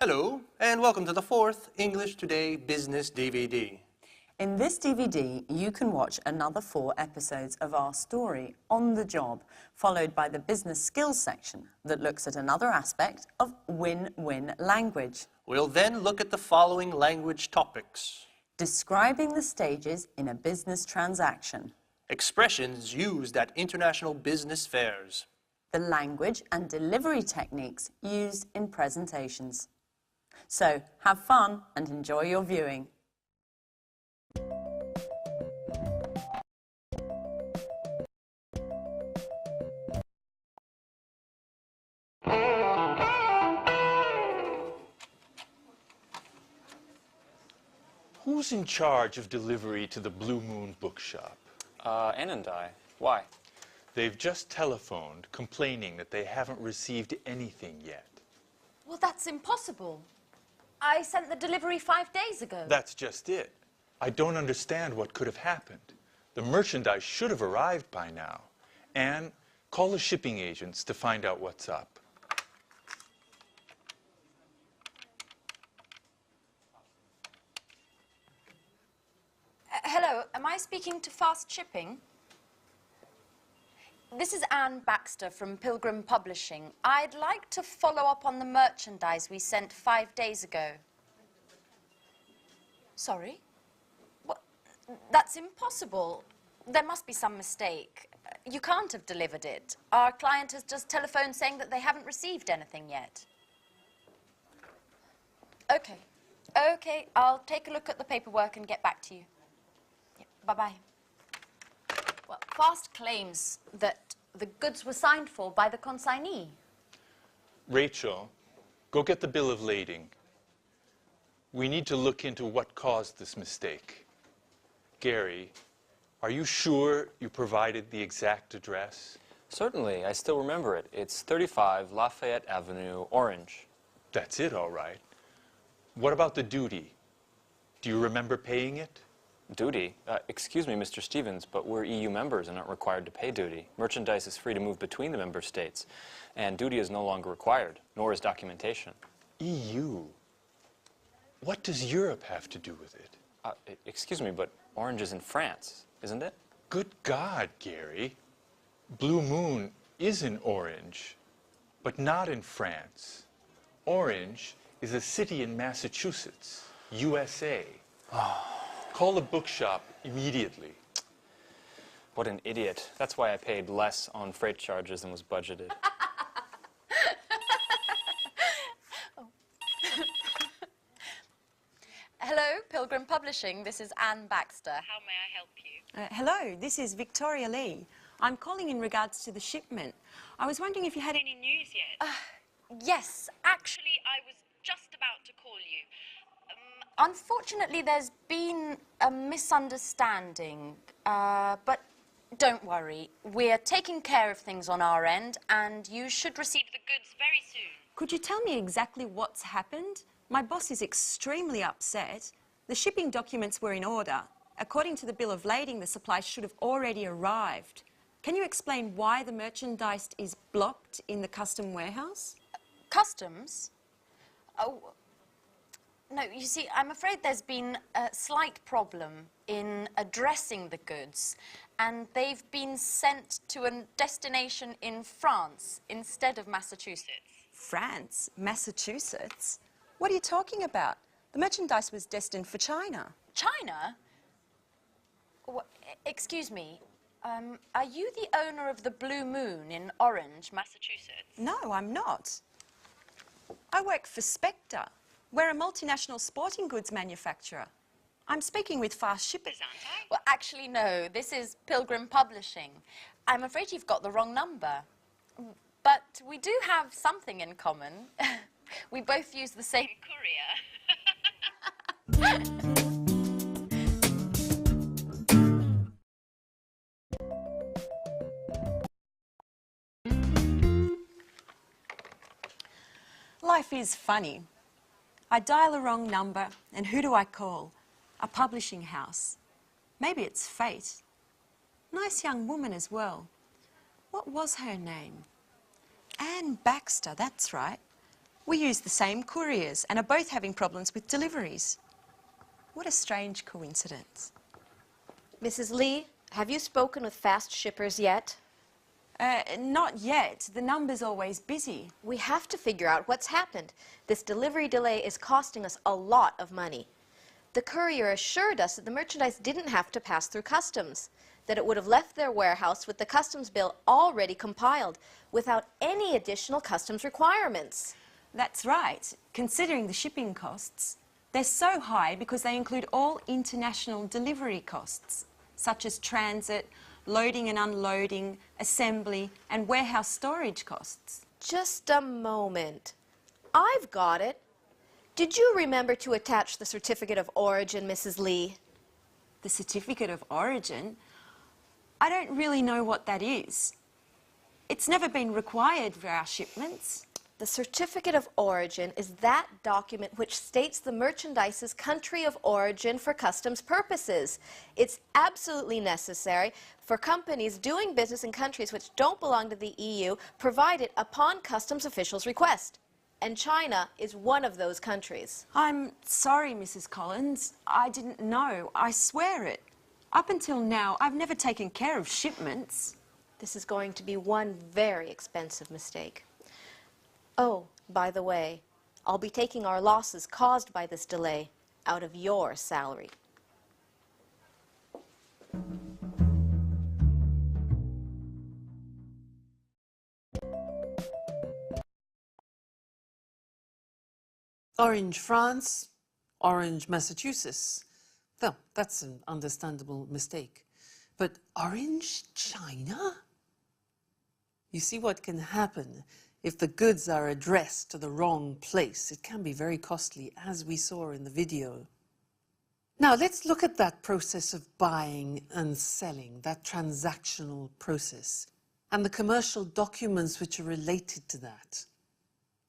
Hello, and welcome to the fourth English Today Business DVD. In this DVD, you can watch another 4 episodes of our story, On the Job, followed by the business skills section that looks at another aspect of win-win language. We'll then look at the following language topics. Describing the stages in a business transaction. Expressions used at international business fairs. The language and delivery techniques used in presentations. So, have fun and enjoy your viewing. Who's in charge of delivery to the Blue Moon bookshop? Ann and I. Why? They've just telephoned complaining that they haven't received anything yet. Well, that's impossible. I sent the delivery 5 days ago. That's just it. I don't understand what could have happened. The merchandise should have arrived by now. Anne, call the shipping agents to find out what's up. Hello, am I speaking to Fast Shipping? This is Anne Baxter from Pilgrim Publishing. I'd like to follow up on the merchandise we sent 5 days ago. Sorry? What? That's impossible. There must be some mistake. You can't have delivered it. Our client has just telephoned saying that they haven't received anything yet. Okay. Okay, I'll take a look at the paperwork and get back to you. Yeah, bye-bye. Well, Fast claims that the goods were signed for by the consignee. Rachel, go get the bill of lading. We need to look into what caused this mistake. Gary, are you sure you provided the exact address? Certainly, I still remember it. It's 35 Lafayette Avenue, Orange. That's it, all right. What about the duty? Do you remember paying it? Duty? Excuse me, Mr. Stevens, but we're EU members and aren't required to pay duty. Merchandise is free to move between the member states, and duty is no longer required, nor is documentation. EU? What does Europe have to do with it? Excuse me, but Orange is in France, isn't it? Good God, Gary. Blue Moon is in Orange, but not in France. Orange is a city in Massachusetts, USA. Call the bookshop immediately. What an idiot. That's why I paid less on freight charges than was budgeted. Hello, Pilgrim Publishing. This is Anne Baxter. How may I help you? Hello, this is Victoria Lee. I'm calling in regards to the shipment. I was wondering if you had any news yet? Yes, actually, I was just about to call you. Unfortunately, there's been a misunderstanding, but don't worry. We're taking care of things on our end, and you should receive the goods very soon. Could you tell me exactly what's happened? My boss is extremely upset. The shipping documents were in order. According to the bill of lading, the supplies should have already arrived. Can you explain why the merchandise is blocked in the custom warehouse? Customs? Oh, no, you see, I'm afraid there's been a slight problem in addressing the goods, and they've been sent to a destination in France instead of Massachusetts. France? Massachusetts? What are you talking about? The merchandise was destined for China. China? Excuse me, are you the owner of the Blue Moon in Orange, Massachusetts? No, I'm not. I work for Spectre. We're a multinational sporting goods manufacturer. I'm speaking with Fast Shippers, aren't I? Well, actually, no. This is Pilgrim Publishing. I'm afraid you've got the wrong number. But we do have something in common. We both use the same courier. Life is funny. I dial a wrong number, and who do I call? A publishing house. Maybe it's fate. Nice young woman as well. What was her name? Anne Baxter, that's right. We use the same couriers and are both having problems with deliveries. What a strange coincidence. Mrs. Lee, have you spoken with fast shippers yet? Not yet. The number's always busy. We have to figure out what's happened. This delivery delay is costing us a lot of money. The courier assured us that the merchandise didn't have to pass through customs, that it would have left their warehouse with the customs bill already compiled, without any additional customs requirements. That's right. Considering the shipping costs, they're so high because they include all international delivery costs, such as transit, loading and unloading, assembly, and warehouse storage costs. Just a moment. I've got it. Did you remember to attach the certificate of origin, Mrs. Lee? The certificate of origin? I don't really know what that is. It's never been required for our shipments. The certificate of origin is that document which states the merchandise's country of origin for customs purposes. It's absolutely necessary for companies doing business in countries which don't belong to the EU, provided upon customs officials' request. And China is one of those countries. I'm sorry, Mrs. Collins. I didn't know. I swear it. Up until now, I've never taken care of shipments. This is going to be one very expensive mistake. Oh, by the way, I'll be taking our losses caused by this delay out of your salary. Orange, France, Orange, Massachusetts. Well, that's an understandable mistake. But Orange, China? You see what can happen if the goods are addressed to the wrong place. It can be very costly, as we saw in the video. Now, let's look at that process of buying and selling, that transactional process, and the commercial documents which are related to that.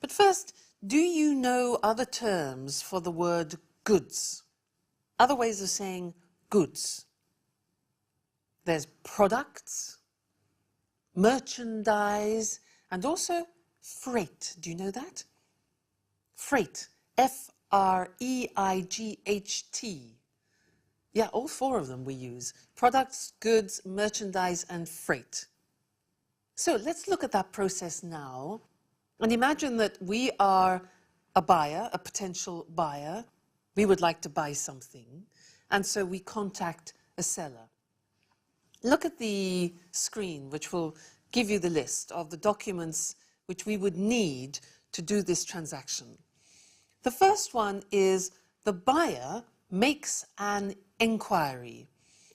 But first, do you know other terms for the word goods? Other ways of saying goods. There's products, merchandise, and also freight. Do you know that? Freight. F-R-E-I-G-H-T. Yeah, all four of them we use. Products, goods, merchandise, and freight. So let's look at that process now. And imagine that we are a buyer, a potential buyer. We would like to buy something. And so we contact a seller. Look at the screen, which will give you the list of the documents which we would need to do this transaction. The first one is the buyer makes an enquiry.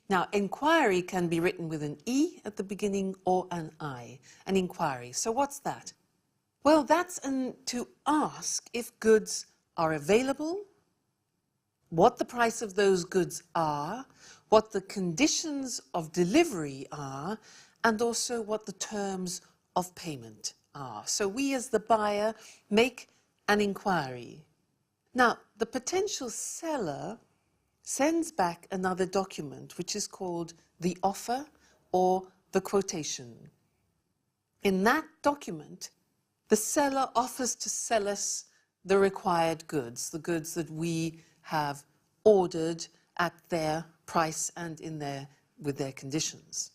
Now, enquiry can be written with an E at the beginning or an I, an inquiry. So what's that? Well, that's to ask if goods are available, what the price of those goods are, what the conditions of delivery are, and also what the terms of payment are. So we as the buyer make an inquiry. Now, the potential seller sends back another document which is called the offer or the quotation. In that document, the seller offers to sell us the required goods, the goods that we have ordered at their price and with their conditions.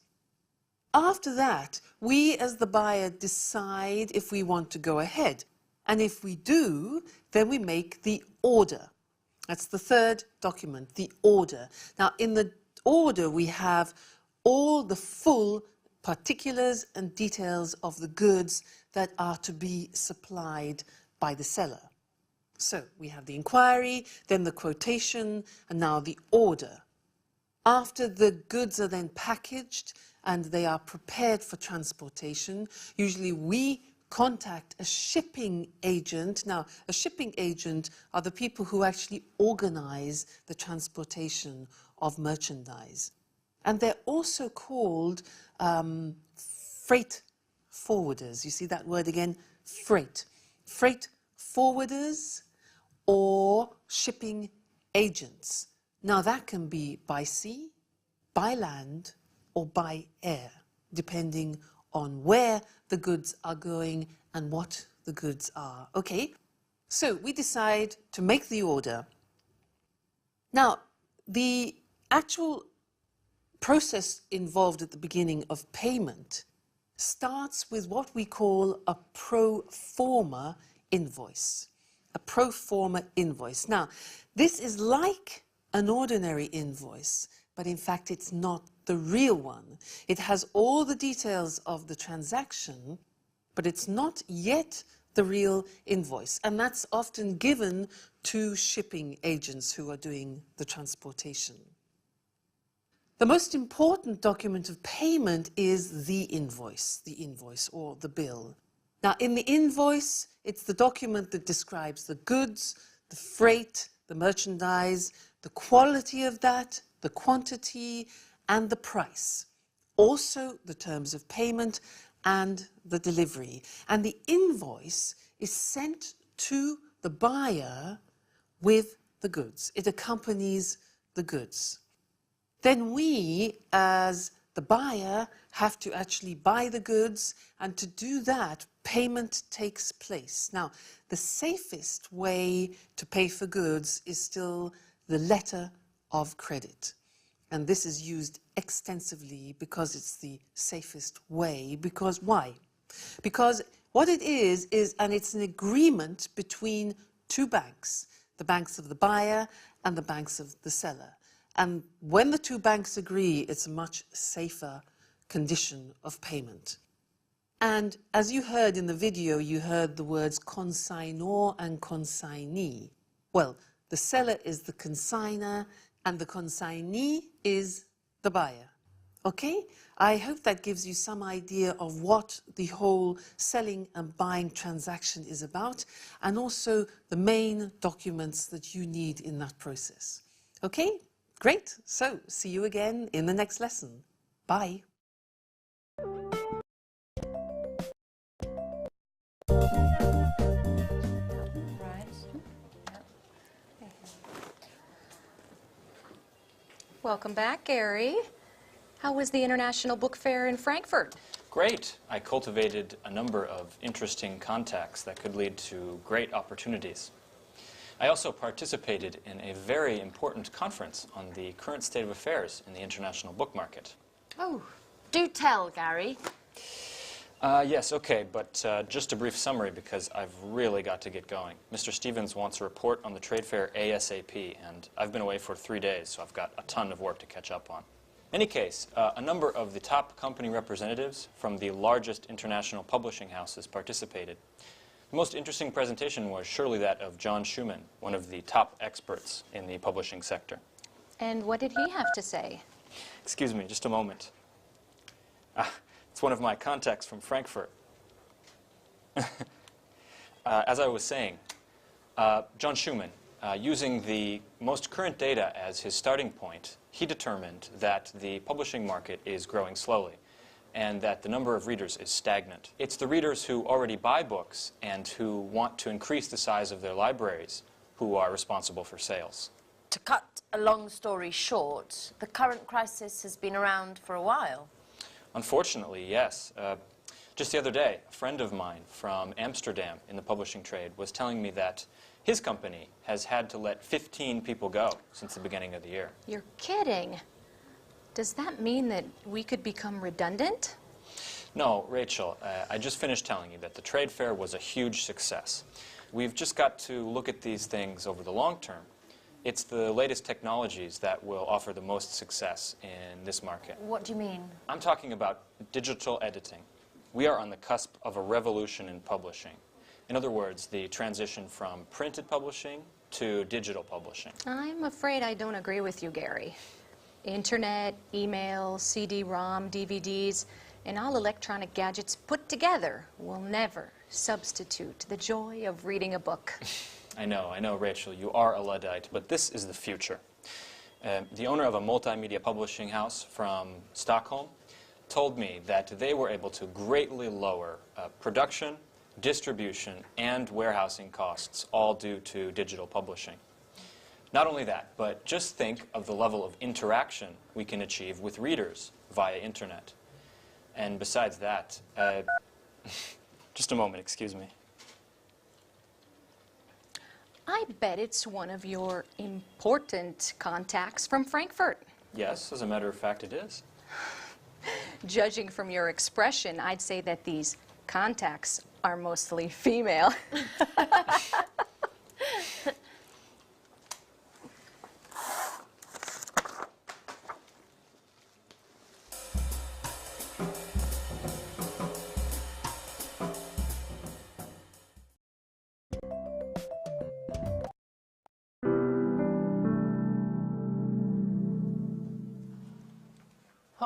After that, we as the buyer decide if we want to go ahead. And if we do, then we make the order. That's the third document, the order. Now, in the order, we have all the full particulars and details of the goods that are to be supplied by the seller. So we have the inquiry, then the quotation, and now the order. After the goods are then packaged and they are prepared for transportation, usually we contact a shipping agent. Now, a shipping agent are the people who actually organize the transportation of merchandise. And they're also called freight forwarders. You see that word again? Freight. Freight forwarders or shipping agents. Now, that can be by sea, by land, or by air, depending on where the goods are going and what the goods are. Okay, So we decide to make the order. Now, the actual process involved at the beginning of payment starts with what we call a pro forma invoice. A pro forma invoice. Now, this is like an ordinary invoice, but in fact it's not the real one. It has all the details of the transaction, but it's not yet the real invoice. And that's often given to shipping agents who are doing the transportation. The most important document of payment is the invoice or the bill. Now, in the invoice, it's the document that describes the goods, the freight, the merchandise, the quality of that, the quantity, and the price. Also, the terms of payment and the delivery. And the invoice is sent to the buyer with the goods. It accompanies the goods. Then we, as the buyer, have to actually buy the goods, and to do that, payment takes place. Now, the safest way to pay for goods is still the letter of credit. And this is used extensively because it's the safest way. Because why? Because what it is, and it's an agreement between two banks, the banks of the buyer and the banks of the seller. And when the two banks agree, it's a much safer condition of payment. And as you heard in the video, you heard the words consignor and consignee. Well, the seller is the consignor and the consignee is the buyer. Okay? I hope that gives you some idea of what the whole selling and buying transaction is about, and also the main documents that you need in that process. Okay? Great. So, see you again in the next lesson. Bye. Welcome back, Gary. How was the International Book Fair in Frankfurt? Great. I cultivated a number of interesting contacts that could lead to great opportunities. I also participated in a very important conference on the current state of affairs in the international book market. Oh, do tell, Gary. Yes, okay, but just a brief summary because I've really got to get going. Mr. Stevens wants a report on the trade fair ASAP, and I've been away for 3 days, so I've got a ton of work to catch up on. In any case, a number of the top company representatives from the largest international publishing houses participated. The most interesting presentation was surely that of John Schumann, one of the top experts in the publishing sector. And what did he have to say? Excuse me, just a moment. It's one of my contacts from Frankfurt. As I was saying, John Schumann, using the most current data as his starting point, he determined that the publishing market is growing slowly and that the number of readers is stagnant. It's the readers who already buy books and who want to increase the size of their libraries who are responsible for sales. To cut a long story short, the current crisis has been around for a while. Unfortunately, yes. Just the other day, a friend of mine from Amsterdam in the publishing trade was telling me that his company has had to let 15 people go since the beginning of the year. You're kidding. Does that mean that we could become redundant? No, Rachel, I just finished telling you that the trade fair was a huge success. We've just got to look at these things over the long term. It's the latest technologies that will offer the most success in this market. What do you mean? I'm talking about digital editing. We are on the cusp of a revolution in publishing. In other words, the transition from printed publishing to digital publishing. I'm afraid I don't agree with you, Gary. Internet, email, CD-ROM, DVDs, and all electronic gadgets put together will never substitute the joy of reading a book. I know, Rachel, you are a Luddite, but this is the future. The owner of a multimedia publishing house from Stockholm told me that they were able to greatly lower production, distribution, and warehousing costs, all due to digital publishing. Not only that, but just think of the level of interaction we can achieve with readers via internet. And besides that, just a moment, excuse me. I bet it's one of your important contacts from Frankfurt. Yes, as a matter of fact, it is. Judging from your expression, I'd say that these contacts are mostly female.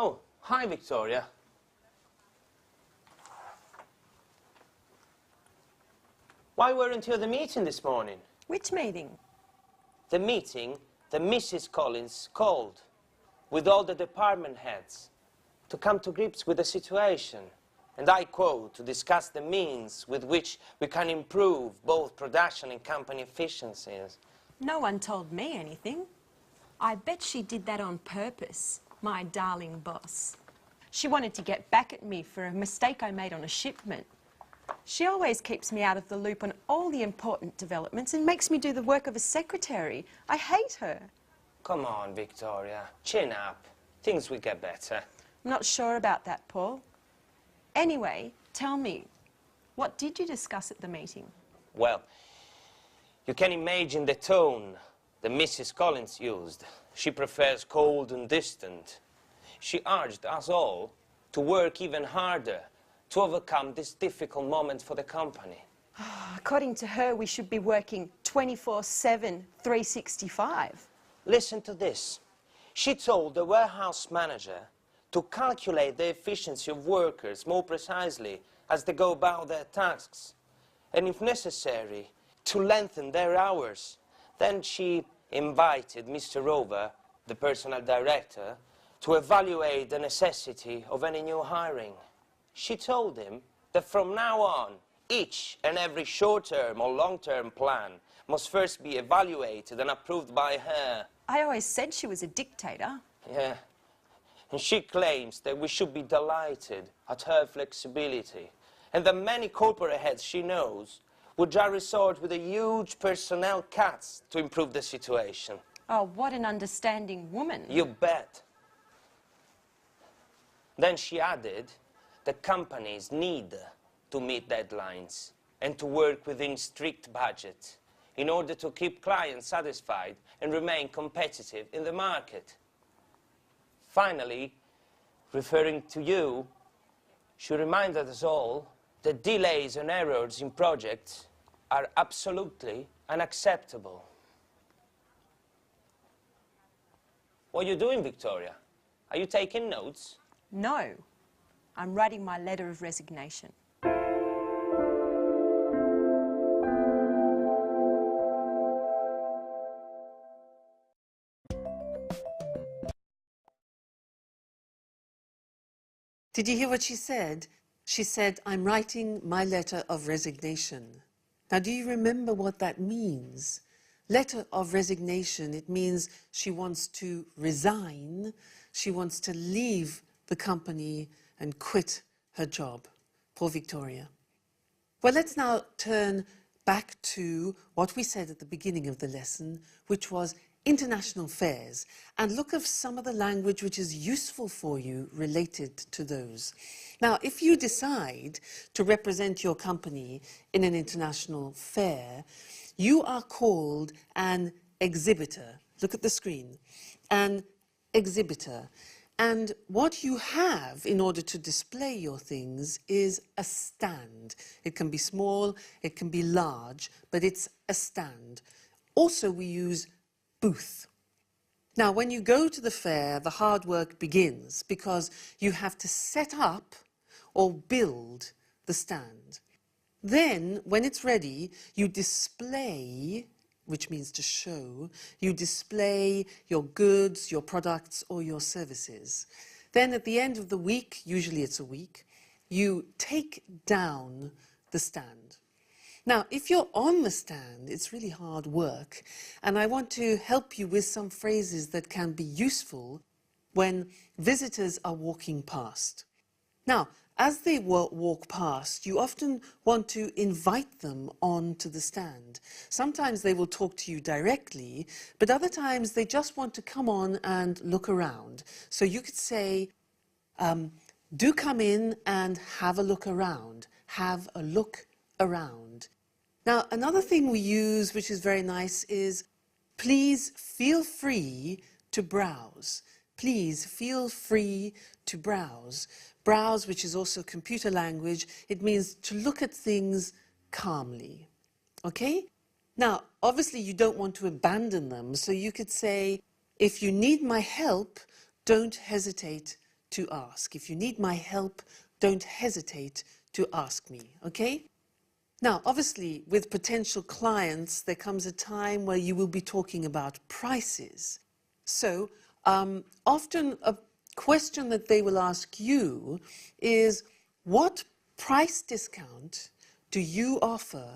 Oh, hi, Victoria. Why weren't you at the meeting this morning? Which meeting? The meeting that Mrs. Collins called with all the department heads to come to grips with the situation. And I quote, to discuss the means with which we can improve both production and company efficiencies. No one told me anything. I bet she did that on purpose, my darling boss. She wanted to get back at me for a mistake I made on a shipment. She always keeps me out of the loop on all the important developments and makes me do the work of a secretary. I hate her. Come on, Victoria, chin up. Things will get better. I'm not sure about that, Paul. Anyway, tell me, what did you discuss at the meeting? Well, you can imagine the tone that Mrs. Collins used. She prefers cold and distant. She urged us all to work even harder to overcome this difficult moment for the company. According to her, we should be working 24/7, 365. Listen to this. She told the warehouse manager to calculate the efficiency of workers more precisely as they go about their tasks, and if necessary, to lengthen their hours. Then she invited Mr. Rover, the personnel director, to evaluate the necessity of any new hiring. She told him that from now on, each and every short-term or long-term plan must first be evaluated and approved by her. I always said she was a dictator. Yeah. And she claims that we should be delighted at her flexibility, and that many corporate heads she knows would just resort with a huge personnel cuts to improve the situation. Oh, what an understanding woman. You bet. Then she added that companies need to meet deadlines and to work within strict budget in order to keep clients satisfied and remain competitive in the market. Finally, referring to you, she reminded us all that delays and errors in projects are absolutely unacceptable. What are you doing, Victoria? Are you taking notes? No, I'm writing my letter of resignation. Did you hear what she said? She said, I'm writing my letter of resignation. Now, do you remember what that means? Letter of resignation, it means she wants to resign, she wants to leave the company and quit her job. Poor Victoria. Well, let's now turn back to what we said at the beginning of the lesson, which was international fairs, and look at some of the language which is useful for you related to those. Now, if you decide to represent your company in an international fair, you are called an exhibitor. Look at the screen. An exhibitor. And what you have in order to display your things is a stand. It can be small, it can be large, but it's a stand. Also, we use booth. Now, when you go to the fair, the hard work begins because you have to set up or build the stand. Then, when it's ready, you display, which means to show, you display your goods, your products, or your services. Then at the end of the week, usually it's a week, you take down the stand. Now, if you're on the stand, it's really hard work, and I want to help you with some phrases that can be useful when visitors are walking past. Now, as they walk past, you often want to invite them onto the stand. Sometimes they will talk to you directly, but other times they just want to come on and look around. So you could say, do come in and have a look around. Have a look around. Now, another thing we use, which is very nice, is please feel free to browse. Please feel free to browse. Browse, which is also computer language, it means to look at things calmly. Okay? Now, obviously you don't want to abandon them, so you could say, if you need my help, don't hesitate to ask. If you need my help, don't hesitate to ask me. Okay? Now, obviously, with potential clients, there comes a time where you will be talking about prices. So, often a question that they will ask you is, what price discount do you offer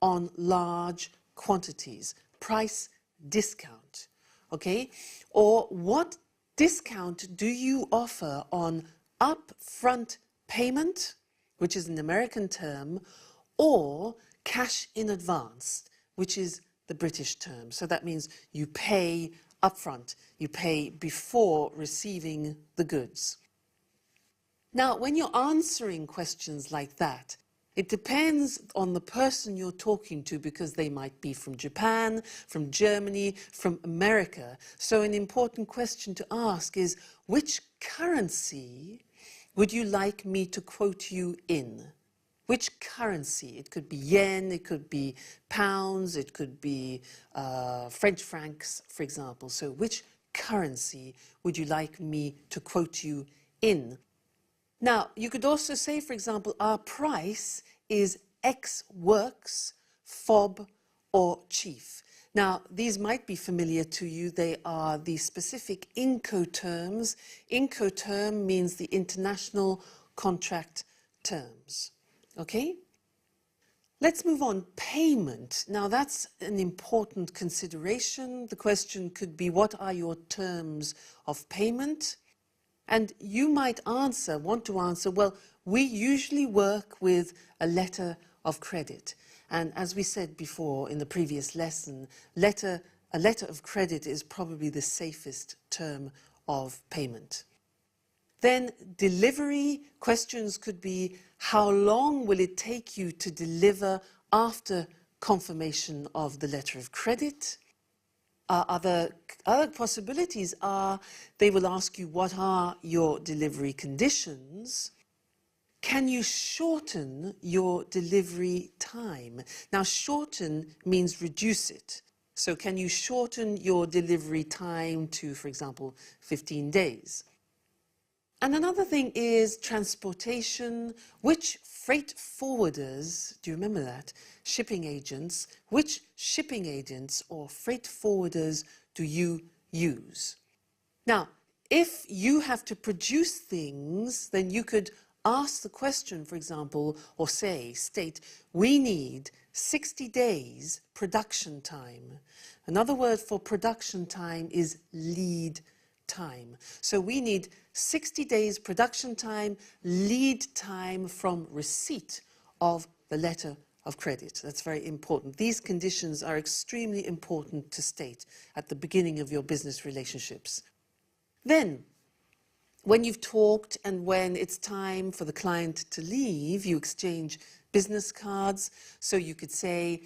on large quantities? Price discount, okay? Or what discount do you offer on upfront payment, which is an American term, or cash in advance, which is the British term. So that means you pay upfront, you pay before receiving the goods. Now, when you're answering questions like that, it depends on the person you're talking to, because they might be from Japan, from Germany, from America. So an important question to ask is, which currency would you like me to quote you in? Which currency? It could be yen, it could be pounds, it could be French francs, for example. So which currency would you like me to quote you in? Now, you could also say, for example, our price is X works, fob, or chief. Now, these might be familiar to you. They are the specific Incoterms. Incoterm means the international contract terms. Okay? Let's move on. Payment. Now, that's an important consideration. The question could be, what are your terms of payment? And you might want to answer, well, we usually work with a letter of credit. And as we said before in the previous lesson, a letter of credit is probably the safest term of payment. Then delivery questions could be, how long will it take you to deliver after confirmation of the letter of credit? Other possibilities are, they will ask you, what are your delivery conditions? Can you shorten your delivery time? Now, shorten means reduce it. So can you shorten your delivery time to, for example, 15 days? And another thing is transportation. Which freight forwarders, do you remember that? Shipping agents. Which shipping agents or freight forwarders do you use? Now, if you have to produce things, then you could ask the question, for example, or state, we need 60 days production time. Another word for production time is lead time. So we need 60 days production time, lead time from receipt of the letter of credit. That's very important. These conditions are extremely important to state at the beginning of your business relationships. Then, when you've talked and when it's time for the client to leave, you exchange business cards. So you could say,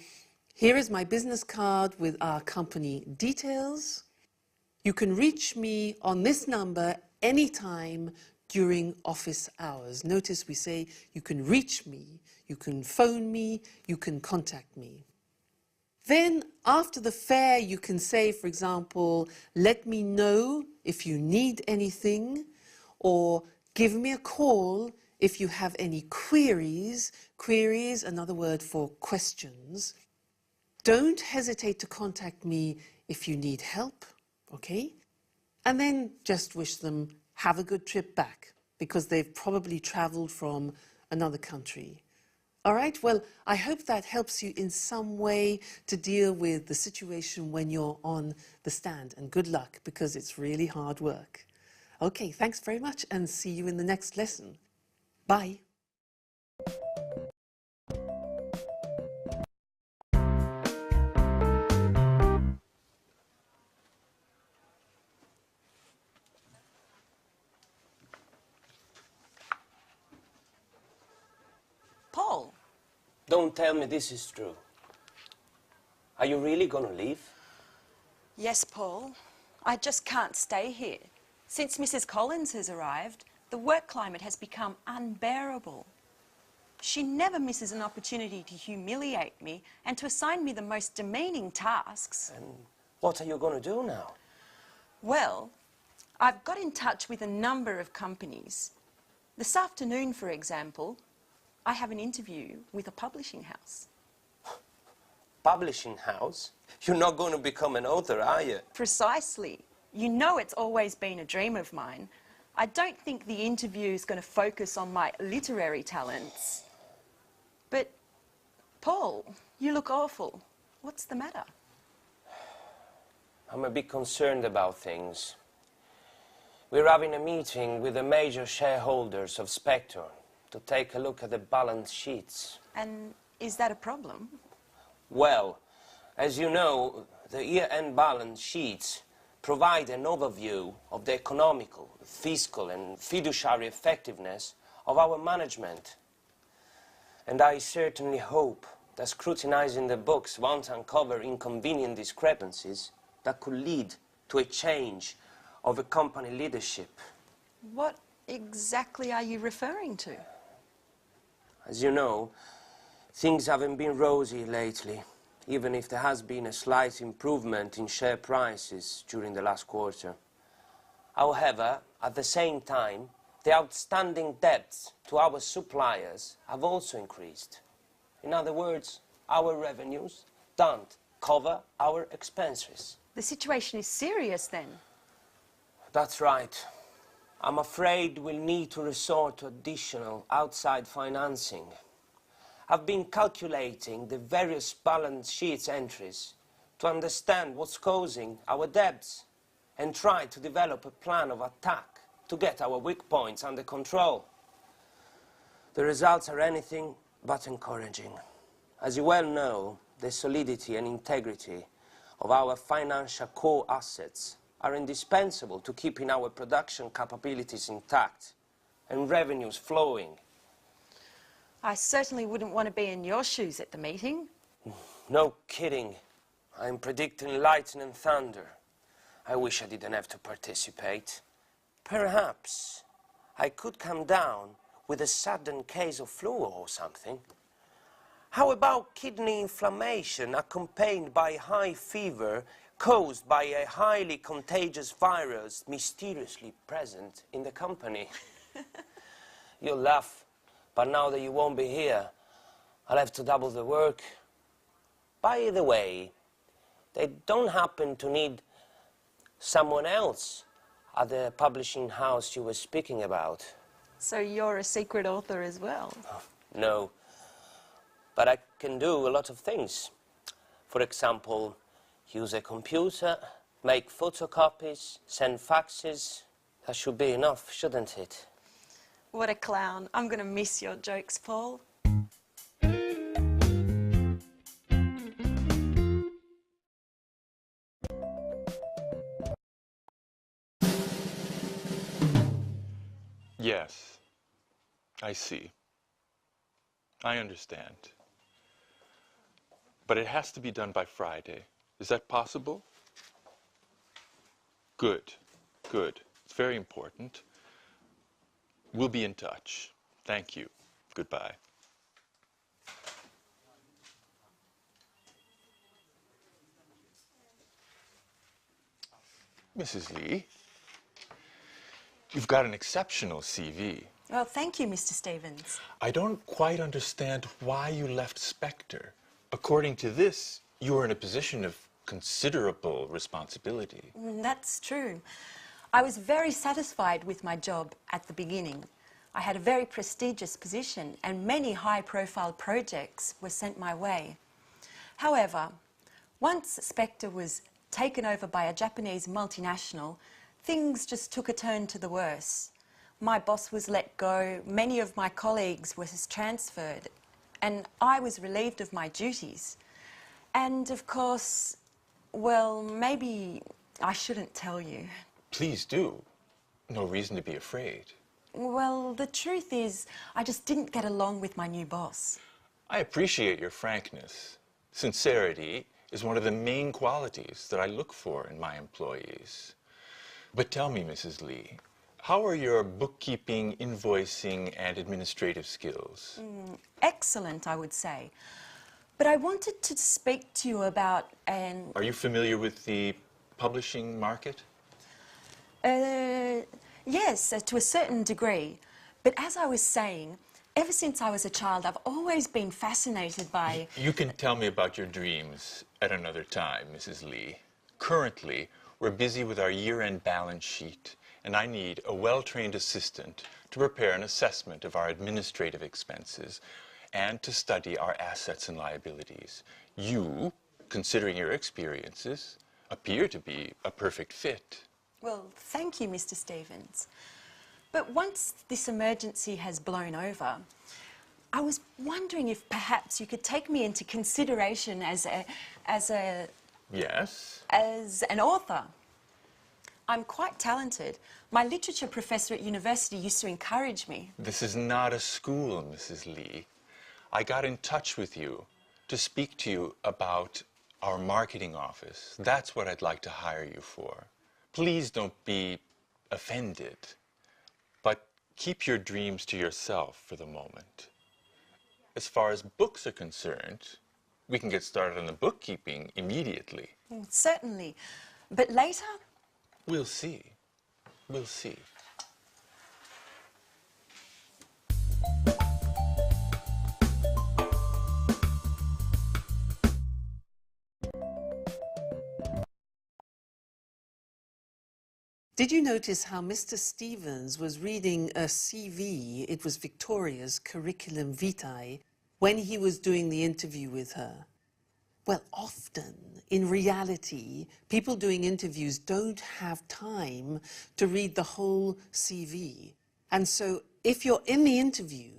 here is my business card with our company details. You can reach me on this number anytime during office hours. Notice we say you can reach me, you can phone me, you can contact me. Then after the fair, you can say, for example, let me know if you need anything, or give me a call if you have any queries. Queries, another word for questions. Don't hesitate to contact me if you need help. Okay? And then just wish them have a good trip back, because they've probably traveled from another country. All right? Well, I hope that helps you in some way to deal with the situation when you're on the stand. And good luck, because it's really hard work. Okay, thanks very much, and see you in the next lesson. Bye. Paul, Don't tell me this is true. Are you really gonna leave? yes, Paul. I just can't stay here. Since Mrs. Collins has arrived, the work climate has become unbearable. She never misses an opportunity to humiliate me and to assign me the most demeaning tasks. And what are you gonna do now? Well, I've got in touch with a number of companies. This afternoon, for example, I have an interview with a publishing house. Publishing house? You're not gonna become an author, are you? Precisely. You know it's always been a dream of mine. I don't think the interview is going to focus on my literary talents. But, Paul, you look awful. What's the matter? I'm a bit concerned about things. We're having a meeting with the major shareholders of Spectre to take a look at the balance sheets. And is that a problem? Well, as you know, the year-end balance sheets provide an overview of the economical, fiscal and fiduciary effectiveness of our management. And I certainly hope that scrutinizing the books won't uncover inconvenient discrepancies that could lead to a change of a company leadership. What exactly are you referring to? As you know, things haven't been rosy lately, even if there has been a slight improvement in share prices during the last quarter. However, at the same time, the outstanding debts to our suppliers have also increased. In other words, our revenues don't cover our expenses. The situation is serious then. That's right. I'm afraid we'll need to resort to additional outside financing. I've been calculating the various balance sheets entries to understand what's causing our debts and try to develop a plan of attack to get our weak points under control. The results are anything but encouraging. As you well know, the solidity and integrity of our financial core assets are indispensable to keeping our production capabilities intact and revenues flowing. I certainly wouldn't want to be in your shoes at the meeting. No kidding. I'm predicting lightning and thunder. I wish I didn't have to participate. Perhaps I could come down with a sudden case of flu or something. How about kidney inflammation accompanied by high fever caused by a highly contagious virus mysteriously present in the company? You'll laugh, but now that you won't be here, I'll have to double the work. By the way, they don't happen to need someone else at the publishing house you were speaking about. So you're a secret author as well? No, but I can do a lot of things. For example, use a computer, make photocopies, send faxes. That should be enough, shouldn't it? What a clown. I'm going to miss your jokes, Paul. Yes, I see. I understand. But it has to be done by Friday. Is that possible? Good, good. It's very important. We'll be in touch. Thank you. Goodbye. Mrs. Lee, you've got an exceptional CV. Well, thank you, Mr. Stevens. I don't quite understand why you left Spectre. According to this, you were in a position of considerable responsibility. That's true. I was very satisfied with my job at the beginning. I had a very prestigious position and many high-profile projects were sent my way. However, once Spectre was taken over by a Japanese multinational, things just took a turn to the worse. My boss was let go, many of my colleagues were transferred, and I was relieved of my duties. And of course, well, maybe I shouldn't tell you. Please do. No reason to be afraid. Well, the truth is, I just didn't get along with my new boss. I appreciate your frankness. Sincerity is one of the main qualities that I look for in my employees. But tell me, Mrs. Lee, how are your bookkeeping, invoicing, and administrative skills? Excellent, I would say. But I wanted to speak to you about Are you familiar with the publishing market? Yes, to a certain degree. But as I was saying, ever since I was a child, I've always been fascinated by... You can tell me about your dreams at another time, Mrs. Lee. Currently, we're busy with our year-end balance sheet, and I need a well-trained assistant to prepare an assessment of our administrative expenses and to study our assets and liabilities. You, considering your experiences, appear to be a perfect fit. Well, thank you, Mr. Stevens. But once this emergency has blown over, I was wondering if perhaps you could take me into consideration as Yes? an author. I'm quite talented. My literature professor at university used to encourage me. This is not a school, Mrs. Lee. I got in touch with you to speak to you about our marketing office. That's what I'd like to hire you for. Please don't be offended, but keep your dreams to yourself for the moment. As far as books are concerned, we can get started on the bookkeeping immediately. Certainly. But later? We'll see. We'll see. Did you notice how Mr. Stevens was reading a CV, it was Victoria's curriculum vitae, when he was doing the interview with her? Well, often, in reality, people doing interviews don't have time to read the whole CV. And so, if you're in the interview,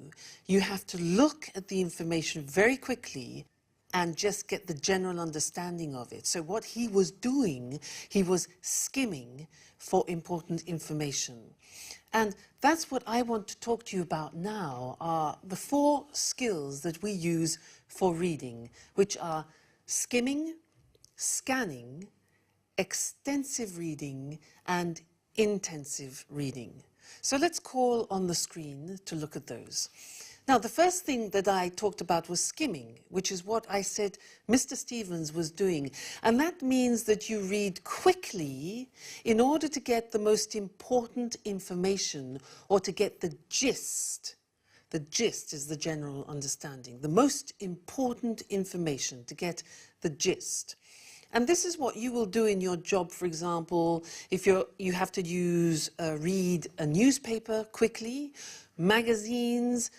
you have to look at the information very quickly and just get the general understanding of it. So what he was doing, he was skimming for important information. And that's what I want to talk to you about now, are the 4 skills that we use for reading, which are skimming, scanning, extensive reading, and intensive reading. So let's call on the screen to look at those. Now, the first thing that I talked about was skimming, which is what I said Mr. Stevens was doing. And that means that you read quickly in order to get the most important information or to get the gist. The gist is the general understanding, the most important information, to get the gist. And this is what you will do in your job, for example, if you have to read a newspaper quickly, magazines,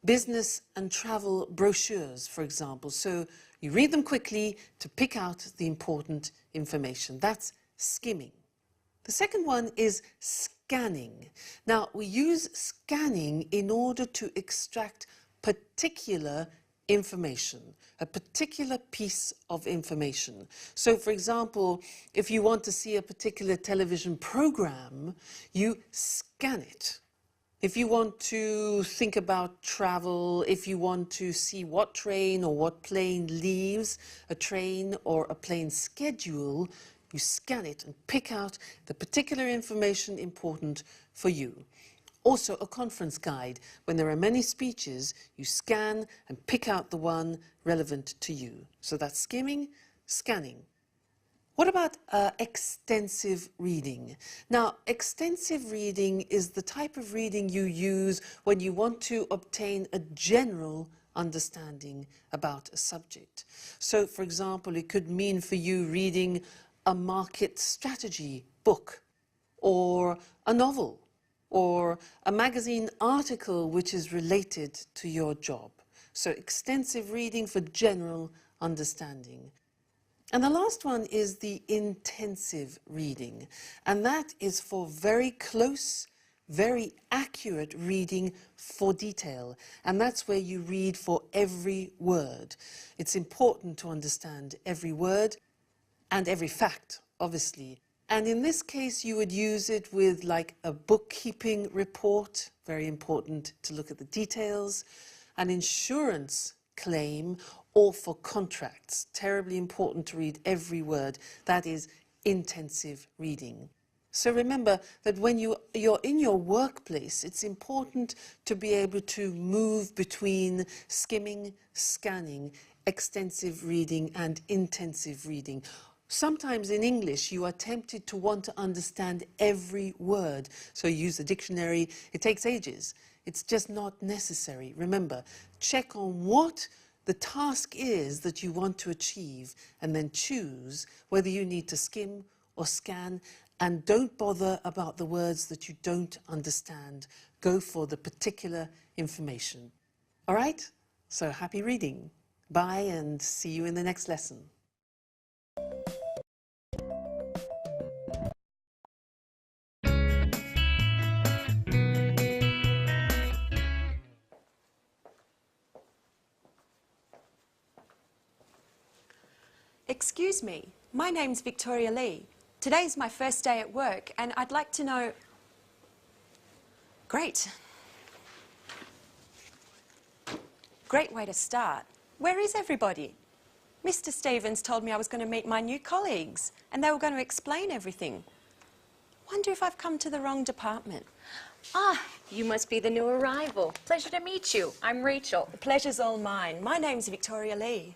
business and travel brochures, for example. So you read them quickly to pick out the important information. That's skimming. The second one is scanning. Now, we use scanning in order to extract particular information, a particular piece of information. So, for example, if you want to see a particular television program, you scan it. If you want to think about travel, if you want to see what train or what plane leaves, a train or a plane schedule, you scan it and pick out the particular information important for you. Also, a conference guide. When there are many speeches, you scan and pick out the one relevant to you. So that's skimming, scanning. What about extensive reading? Now, extensive reading is the type of reading you use when you want to obtain a general understanding about a subject. So, for example, it could mean for you reading a market strategy book, or a novel, or a magazine article which is related to your job. So, extensive reading for general understanding. And the last one is the intensive reading, and that is for very close, very accurate reading for detail. And that's where you read for every word. It's important to understand every word and every fact, obviously. And in this case, you would use it with like a bookkeeping report, very important to look at the details, an insurance claim, or for contracts, terribly important to read every word. That is intensive reading. So remember that when you're in your workplace, it's important to be able to move between skimming, scanning, extensive reading and intensive reading. Sometimes in English, you are tempted to want to understand every word. So you use a dictionary. It takes ages. It's just not necessary. Remember, check on what the task is that you want to achieve and then choose whether you need to skim or scan, and don't bother about the words that you don't understand. Go for the particular information. All right? So happy reading. Bye and see you in the next lesson. Excuse me, my name's Victoria Lee. Today's my first day at work and I'd like to know... Great. Great way to start. Where is everybody? Mr. Stevens told me I was going to meet my new colleagues and they were going to explain everything. Wonder if I've come to the wrong department. Ah, you must be the new arrival. Pleasure to meet you. I'm Rachel. The pleasure's all mine. My name's Victoria Lee.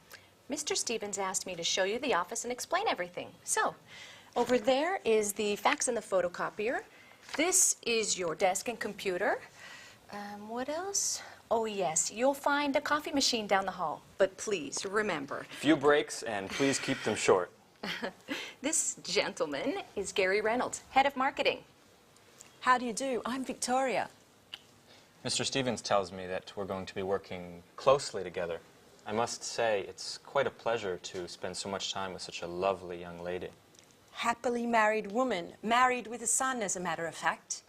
Mr. Stevens asked me to show you the office and explain everything. So, over there is the fax and the photocopier. This is your desk and computer. What else? Oh, yes, you'll find a coffee machine down the hall. But please, remember... Few breaks, and please keep them short. This gentleman is Gary Reynolds, head of marketing. How do you do? I'm Victoria. Mr. Stevens tells me that we're going to be working closely together. I must say, it's quite a pleasure to spend so much time with such a lovely young lady. Happily married woman, married with a son, as a matter of fact.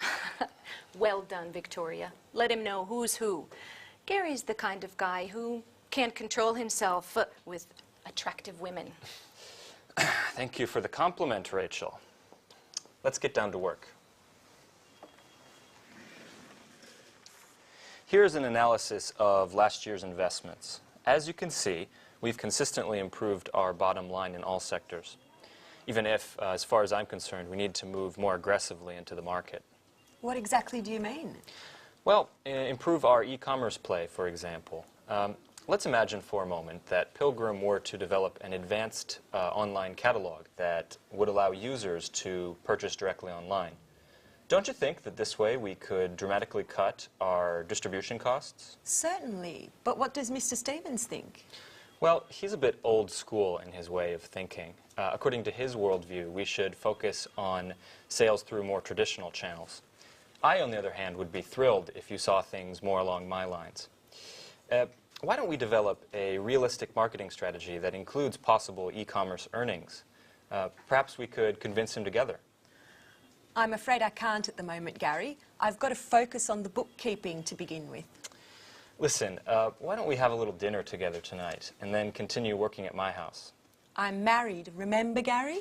Well done, Victoria. Let him know who's who. Gary's the kind of guy who can't control himself with attractive women. Thank you for the compliment, Rachel. Let's get down to work. Here's an analysis of last year's investments. As you can see, we've consistently improved our bottom line in all sectors, even if, as far as I'm concerned, we need to move more aggressively into the market. What exactly do you mean? Well, improve our e-commerce play, for example. Let's imagine for a moment that Pilgrim were to develop an advanced online catalog that would allow users to purchase directly online. Don't you think that this way we could dramatically cut our distribution costs? Certainly, but what does Mr. Stevens think? Well, he's a bit old school in his way of thinking. According to his worldview, we should focus on sales through more traditional channels. I, on the other hand, would be thrilled if you saw things more along my lines. Why don't we develop a realistic marketing strategy that includes possible e-commerce earnings? Perhaps we could convince him together. I'm afraid I can't at the moment, Gary. I've got to focus on the bookkeeping to begin with. Listen, why don't we have a little dinner together tonight and then continue working at my house? I'm married, remember, Gary?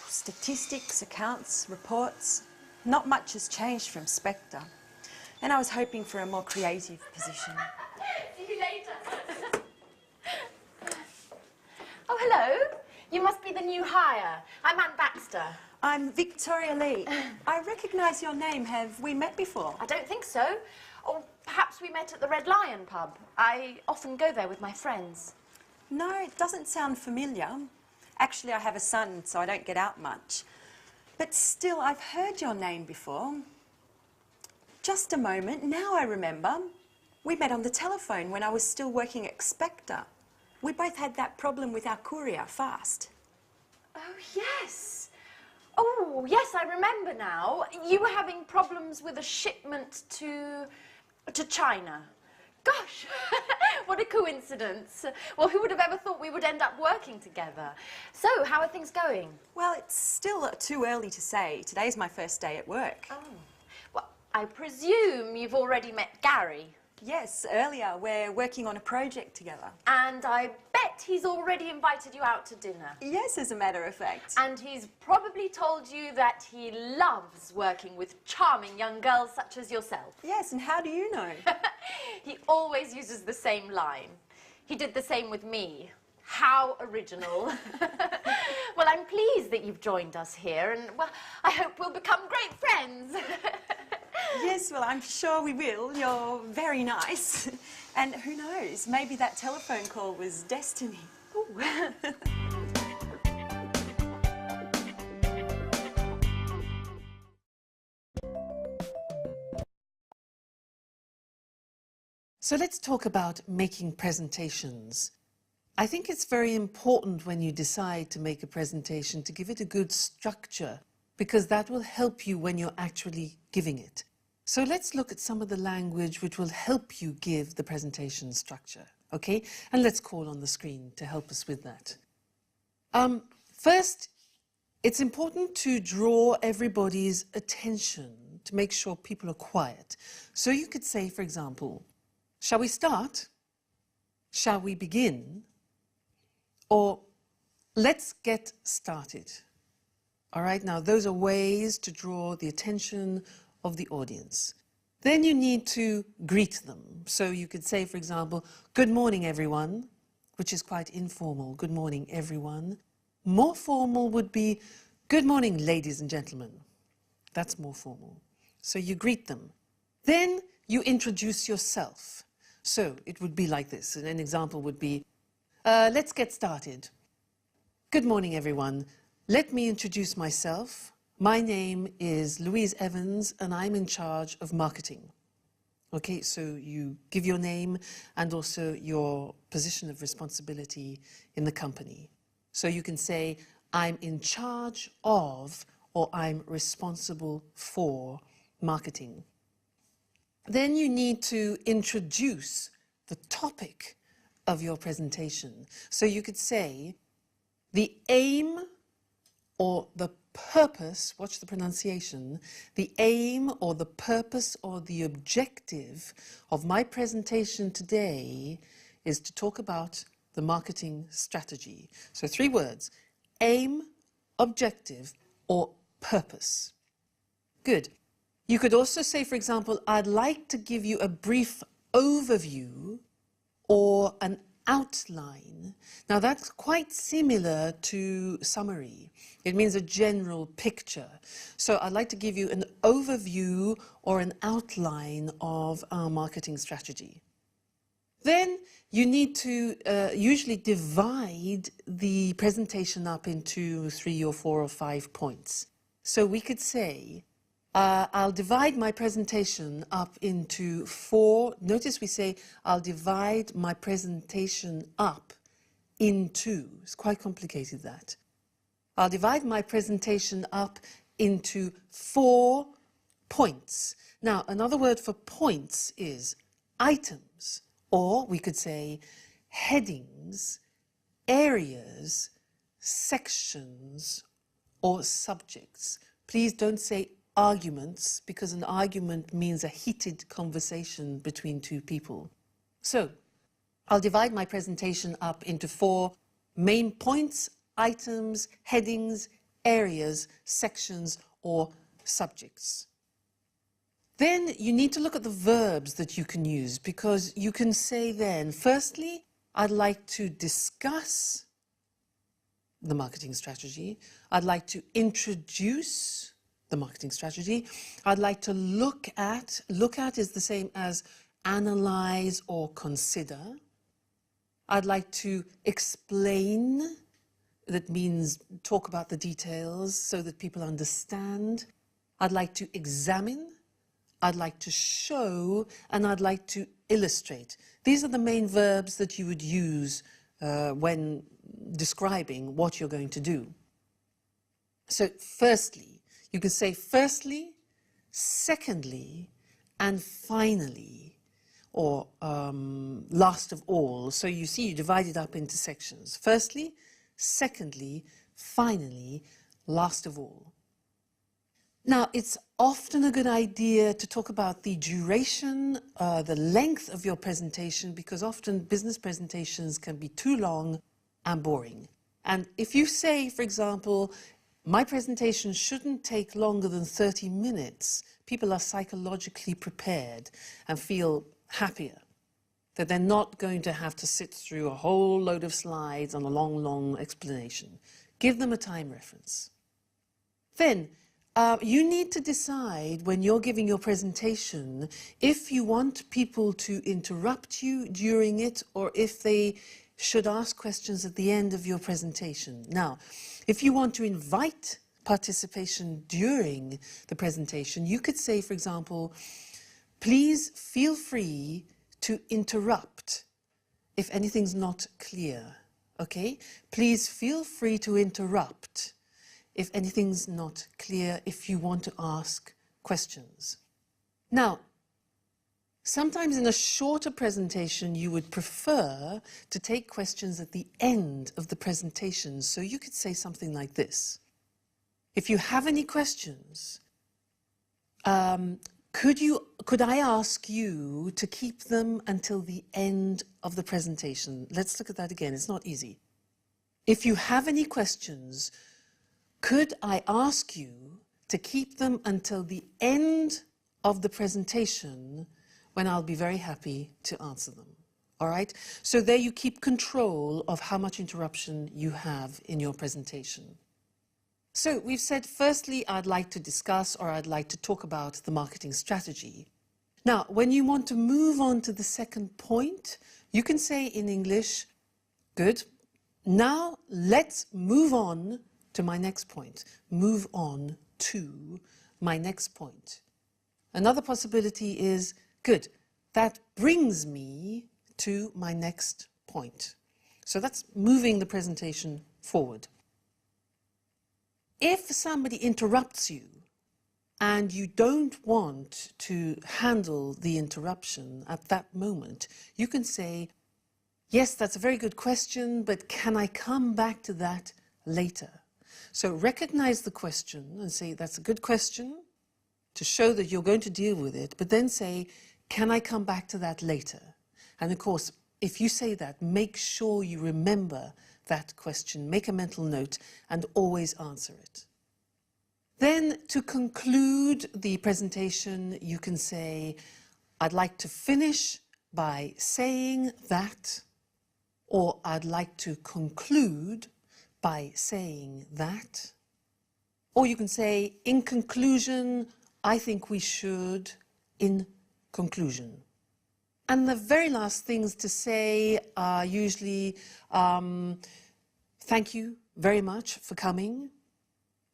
Statistics, accounts, reports. Not much has changed from Spectre. And I was hoping for a more creative position. See you later. Oh, hello. You must be the new hire. I'm Anne Baxter. I'm Victoria Lee. I recognise your name. Have we met before? I don't think so. Or perhaps we met at the Red Lion pub. I often go there with my friends. No, it doesn't sound familiar. Actually, I have a son, so I don't get out much. But still, I've heard your name before. Just a moment, now I remember. We met on the telephone when I was still working at Spectre. We both had that problem with our courier, Fast. Oh, yes. Oh, yes, I remember now. You were having problems with a shipment to China. Gosh, what a coincidence. Well, who would have ever thought we would end up working together? So, how are things going? Well, it's still too early to say. Today's my first day at work. Oh, well, I presume you've already met Gary. Yes, earlier. We're working on a project together. And I bet he's already invited you out to dinner. Yes, as a matter of fact. And he's probably told you that he loves working with charming young girls such as yourself. Yes, and how do you know? He always uses the same line. He did the same with me. How original. Well, I'm pleased that you've joined us here, and, well, I hope we'll become great friends. Yes, well, I'm sure we will. You're very nice. And who knows, maybe that telephone call was destiny. So let's talk about making presentations. I think it's very important when you decide to make a presentation to give it a good structure, because that will help you when you're actually giving it. So let's look at some of the language which will help you give the presentation structure, okay? And let's call on the screen to help us with that. First, it's important to draw everybody's attention to make sure people are quiet. So you could say, for example, shall we start? Shall we begin? Or let's get started. All right, now those are ways to draw the attention of the audience. Then you need to greet them. So you could say, for example, good morning, everyone, which is quite informal. Good morning, everyone. More formal would be, good morning, ladies and gentlemen. That's more formal. So you greet them. Then you introduce yourself. So it would be like this. And an example would be, let's get started. Good morning, everyone. Let me introduce myself. My name is Louise Evans, and I'm in charge of marketing. Okay, so you give your name and also your position of responsibility in the company. So you can say, I'm in charge of, or I'm responsible for marketing. Then you need to introduce the topic of your presentation. So you could say, the aim or the purpose, watch the pronunciation, the aim or the purpose or the objective of my presentation today is to talk about the marketing strategy. So 3 words, aim, objective, or purpose. Good. You could also say, for example, I'd like to give you a brief overview or an outline. Now that's quite similar to summary. It means a general picture. So I'd like to give you an overview or an outline of our marketing strategy. Then you need to usually divide the presentation up into 3 or 4 or 5 points. So we could say, I'll divide my presentation up into 4. Notice we say, I'll divide my presentation up into. It's quite complicated, that. I'll divide my presentation up into 4 points. Now, another word for points is items, or we could say headings, areas, sections, or subjects. Please don't say arguments, because an argument means a heated conversation between 2 people. So, I'll divide my presentation up into 4 main points, items, headings, areas, sections, or subjects. Then you need to look at the verbs that you can use, because you can say then, firstly, I'd like to discuss the marketing strategy. I'd like to introduce the marketing strategy. I'd like to look at is the same as analyze or consider. I'd like to explain, that means talk about the details so that people understand. I'd like to examine, I'd like to show, and I'd like to illustrate. These are the main verbs that you would use when describing what you're going to do. So firstly, you can say firstly, secondly, and finally, or last of all. So you see, you divide it up into sections. Firstly, secondly, finally, last of all. Now, it's often a good idea to talk about the duration, the length of your presentation, because often business presentations can be too long and boring. And if you say, for example, my presentation shouldn't take longer than 30 minutes, people are psychologically prepared and feel happier that they're not going to have to sit through a whole load of slides and a long, long explanation. Give them a time reference. Then, you need to decide when you're giving your presentation if you want people to interrupt you during it or if they should ask questions at the end of your presentation. Now, if you want to invite participation during the presentation, you could say, for example, please feel free to interrupt if anything's not clear, okay? Please feel free to interrupt if anything's not clear, if you want to ask questions. Now, sometimes in a shorter presentation, you would prefer to take questions at the end of the presentation. So you could say something like this. If you have any questions, could I ask you to keep them until the end of the presentation? Let's look at that again. It's not easy. If you have any questions, could I ask you to keep them until the end of the presentation, when I'll be very happy to answer them? All right? So there you keep control of how much interruption you have in your presentation. So we've said, firstly, I'd like to discuss or I'd like to talk about the marketing strategy. Now, when you want to move on to the second point, you can say in English, good, now let's move on to my next point. Move on to my next point. Another possibility is, good, that brings me to my next point. So that's moving the presentation forward. If somebody interrupts you and you don't want to handle the interruption at that moment, you can say, yes, that's a very good question, but can I come back to that later? So recognize the question and say, that's a good question, to show that you're going to deal with it, but then say, can I come back to that later? And of course, if you say that, make sure you remember that question, make a mental note, and always answer it. Then, to conclude the presentation, you can say, I'd like to finish by saying that, or I'd like to conclude by saying that. Or you can say, in conclusion, I think we should, in conclusion. And the very last things to say are usually, thank you very much for coming.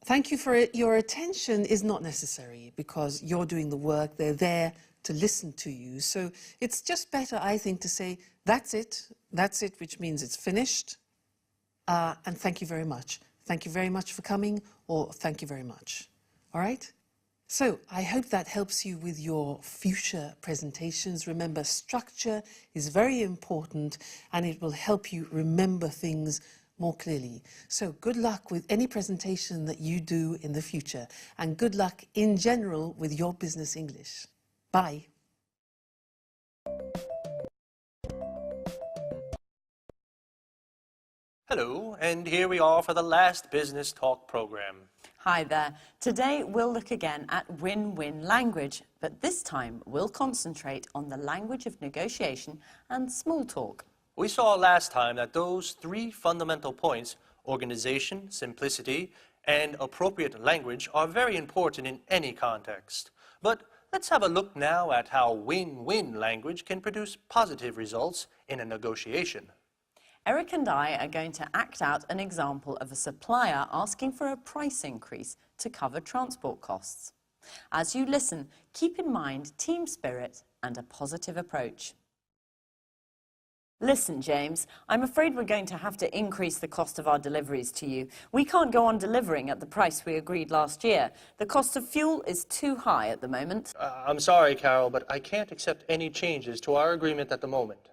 Thank you for your attention is not necessary because you're doing the work, they're there to listen to you. So it's just better, I think, to say, that's it, which means it's finished. And thank you very much. Thank you very much for coming, or thank you very much. All right? So I hope that helps you with your future presentations. Remember, structure is very important and it will help you remember things more clearly. So good luck with any presentation that you do in the future, and good luck in general with your business English. Bye. Hello, and here we are for the last Business Talk program. Hi there. Today we'll look again at win-win language, but this time we'll concentrate on the language of negotiation and small talk. We saw last time that those three fundamental points, organization, simplicity, and appropriate language, are very important in any context. But let's have a look now at how win-win language can produce positive results in a negotiation. Eric and I are going to act out an example of a supplier asking for a price increase to cover transport costs. As you listen, keep in mind team spirit and a positive approach. Listen, James, I'm afraid we're going to have to increase the cost of our deliveries to you. We can't go on delivering at the price we agreed last year. The cost of fuel is too high at the moment. I'm sorry, Carol, but I can't accept any changes to our agreement at the moment.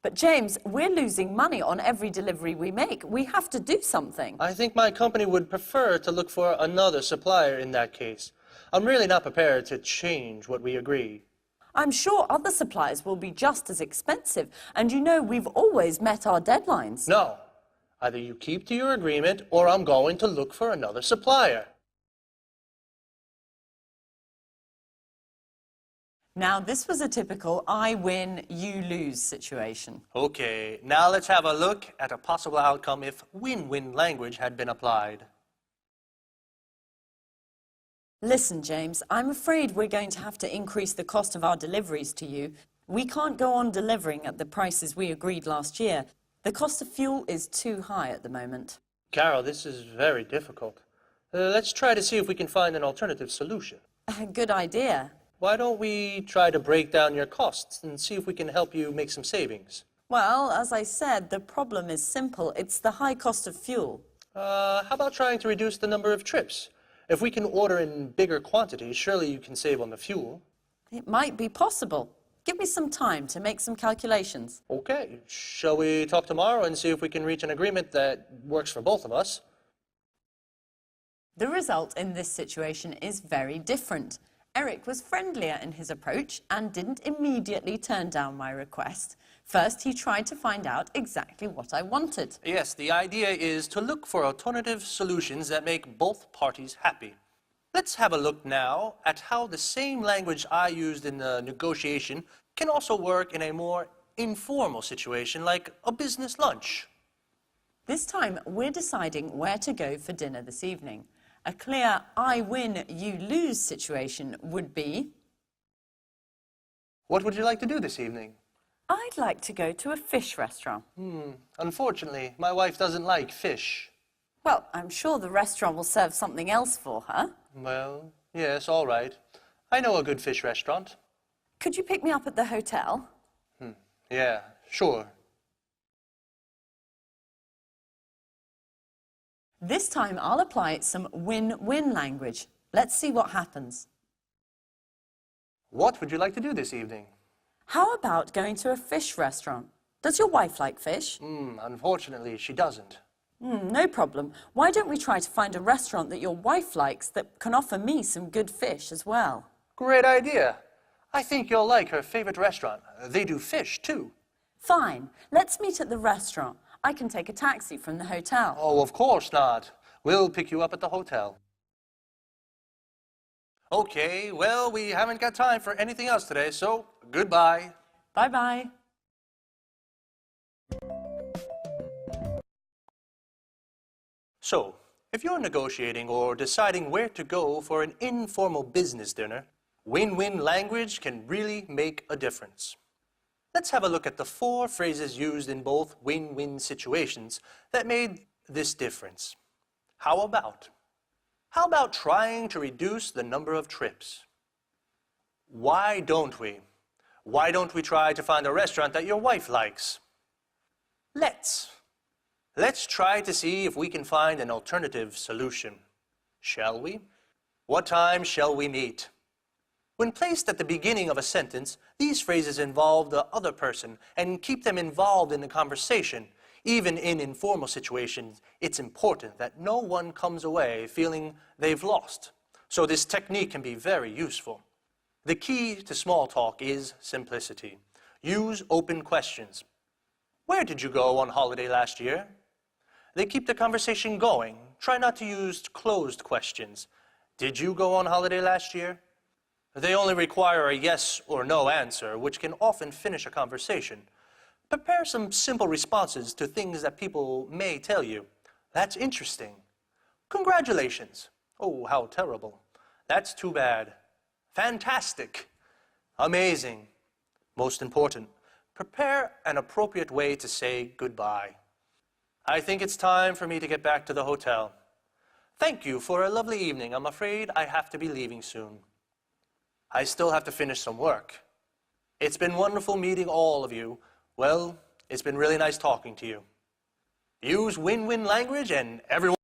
But James, we're losing money on every delivery we make. We have to do something. I think my company would prefer to look for another supplier in that case. I'm really not prepared to change what we agree. I'm sure other suppliers will be just as expensive, and you know we've always met our deadlines. No. Either you keep to your agreement, or I'm going to look for another supplier. Now, this was a typical I win, you lose situation. Okay, now let's have a look at a possible outcome if win-win language had been applied. Listen, James, I'm afraid we're going to have to increase the cost of our deliveries to you. We can't go on delivering at the prices we agreed last year. The cost of fuel is too high at the moment. Carol, this is very difficult. Let's try to see if we can find an alternative solution. Good idea. Why don't we try to break down your costs and see if we can help you make some savings? Well, as I said, the problem is simple. It's the high cost of fuel. How about trying to reduce the number of trips? If we can order in bigger quantities, surely you can save on the fuel. It might be possible. Give me some time to make some calculations. Okay, shall we talk tomorrow and see if we can reach an agreement that works for both of us? The result in this situation is very different. Eric was friendlier in his approach and didn't immediately turn down my request. First, he tried to find out exactly what I wanted. Yes, the idea is to look for alternative solutions that make both parties happy. Let's have a look now at how the same language I used in the negotiation can also work in a more informal situation like a business lunch. This time, we're deciding where to go for dinner this evening. A clear I win, you lose situation would be... What would you like to do this evening? I'd like to go to a fish restaurant. Unfortunately, my wife doesn't like fish. Well, I'm sure the restaurant will serve something else for her. Well, yes, all right. I know a good fish restaurant. Could you pick me up at the hotel? Yeah, sure. This time I'll apply some win-win language. Let's see what happens. What would you like to do this evening? How about going to a fish restaurant? Does your wife like fish? Unfortunately, she doesn't. No problem. Why don't we try to find a restaurant that your wife likes that can offer me some good fish as well? Great idea. I think you'll like her favorite restaurant. They do fish, too. Fine. Let's meet at the restaurant. I can take a taxi from the hotel. Oh, of course not. We'll pick you up at the hotel. Okay, well, we haven't got time for anything else today, so goodbye. Bye-bye. So, if you're negotiating or deciding where to go for an informal business dinner, win-win language can really make a difference. Let's have a look at the 4 phrases used in both win-win situations that made this difference. How about trying to reduce the number of trips? Why don't we? Why don't we try to find a restaurant that your wife likes? Let's try to see if we can find an alternative solution. Shall we? What time shall we meet? When placed at the beginning of a sentence, these phrases involve the other person and keep them involved in the conversation. Even in informal situations, it's important that no one comes away feeling they've lost. So this technique can be very useful. The key to small talk is simplicity. Use open questions. Where did you go on holiday last year? They keep the conversation going. Try not to use closed questions. Did you go on holiday last year? They only require a yes or no answer, which can often finish a conversation. Prepare some simple responses to things that people may tell you. That's interesting. Congratulations. Oh, how terrible. That's too bad. Fantastic. Amazing. Most important, prepare an appropriate way to say goodbye. I think it's time for me to get back to the hotel. Thank you for a lovely evening. I'm afraid I have to be leaving soon. I still have to finish some work. It's been wonderful meeting all of you. Well, it's been really nice talking to you. Use win-win language and everyone